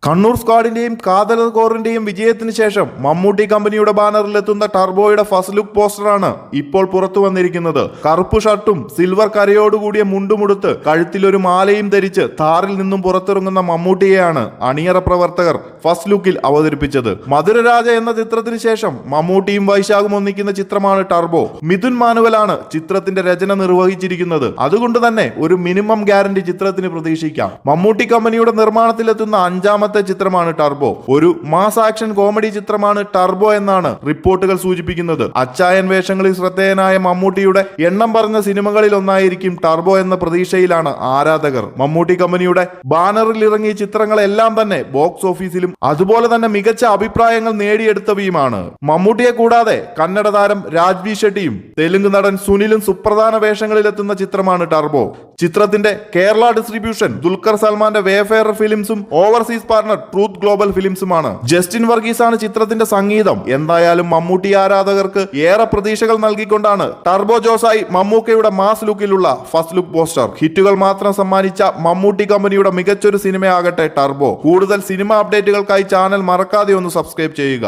കണ്ണൂർ സ്ക്വാഡിന്റെയും കാതൽ കോറിന്റെയും വിജയത്തിന് ശേഷം മമ്മൂട്ടി കമ്പനിയുടെ ബാനറിലെത്തുന്ന ടർബോയുടെ ഫസ്റ്റ് ലുക്ക് പോസ്റ്ററാണ് ഇപ്പോൾ പുറത്തു വന്നിരിക്കുന്നത്. കറുപ്പ് ഷർട്ടും സിൽവർ കരയോടുകൂടിയ മുണ്ടുമുടുത്ത് കഴുത്തിലൊരു മാലയും ധരിച്ച് താറിൽ നിന്നും പുറത്തിറങ്ങുന്ന മമ്മൂട്ടിയെയാണ് അണിയറ പ്രവർത്തകർ ഫസ്റ്റ് ലുക്കിൽ അവതരിപ്പിച്ചത്. മധുരരാജ എന്ന ചിത്രത്തിന് ശേഷം മമ്മൂട്ടിയും വൈശാഖും ഒന്നിക്കുന്ന ചിത്രമാണ് ടർബോ. മിഥുൻ മാനുവലാണ് ചിത്രത്തിന്റെ രചന നിർവഹിച്ചിരിക്കുന്നത്. അതുകൊണ്ട് തന്നെ ഒരു മിനിമം ഗ്യാരണ്ടി ചിത്രത്തിന് പ്രതീക്ഷിക്കാം. മമ്മൂട്ടി കമ്പനിയുടെ നിർമ്മാണത്തിലെത്തുന്ന അഞ്ചാമത്തെ ചിത്രമാണ് ടർബോ. ഒരു മാസ് ആക്ഷൻ കോമഡി ചിത്രമാണ് ടർബോ എന്നാണ് റിപ്പോർട്ടുകൾ സൂചിപ്പിക്കുന്നത്. അച്ചായൻ വേഷങ്ങളിൽ ശ്രദ്ധേയനായ മമ്മൂട്ടിയുടെ എണ്ണം പറഞ്ഞ സിനിമകളിൽ ഒന്നായിരിക്കും ടർബോ എന്ന പ്രതീക്ഷയിലാണ് ആരാധകർ. മമ്മൂട്ടി കമ്പനിയുടെ ബാനറിൽ ഇറങ്ങിയ ചിത്രങ്ങളെല്ലാം തന്നെ ബോക്സ് ഓഫീസിലും അതുപോലെ തന്നെ മികച്ച അഭിപ്രായങ്ങൾ നേടിയെടുത്തവയുമാണ്. മമ്മൂട്ടിയെ കൂടാതെ കന്നഡ താരം രാജ്വി ഷെട്ടിയും തെലുങ്ക് നടൻ സുനിലും സുപ്രധാന വേഷങ്ങളിലെത്തുന്ന ചിത്രമാണ് ടർബോ. ചിത്രത്തിന്റെ കേരള ഡിസ്ട്രിബ്യൂഷൻ ദുൽഖർ സൽമാന്റെ വേഫെയർ ഫിലിംസും ഓവർസീസ് പാർട്ണർ ട്രൂത്ത് ഗ്ലോബൽ ഫിലിംസുമാണ്. ജസ്റ്റിൻ വർഗീസ് ആണ് ചിത്രത്തിന്റെ സംഗീതം. എന്തായാലും മമ്മൂട്ടി ആരാധകർക്ക് ഏറെ പ്രതീക്ഷകൾ നൽകിക്കൊണ്ടാണ് ടർബോ ജോസായി മമ്മൂക്കയുടെ മാസ് ലുക്കിലുള്ള ഫസ്റ്റ് ലുക്ക് പോസ്റ്റർ. ഹിറ്റുകൾ മാത്രം സമ്മാനിച്ച മമ്മൂട്ടി കമ്പനിയുടെ മികച്ചൊരു സിനിമയാകട്ടെ ടർബോ. കൂടുതൽ സിനിമ അപ്ഡേറ്റുകൾക്കായി ചാനൽ മറക്കാതെ ഒന്ന് സബ്സ്ക്രൈബ് ചെയ്യുക.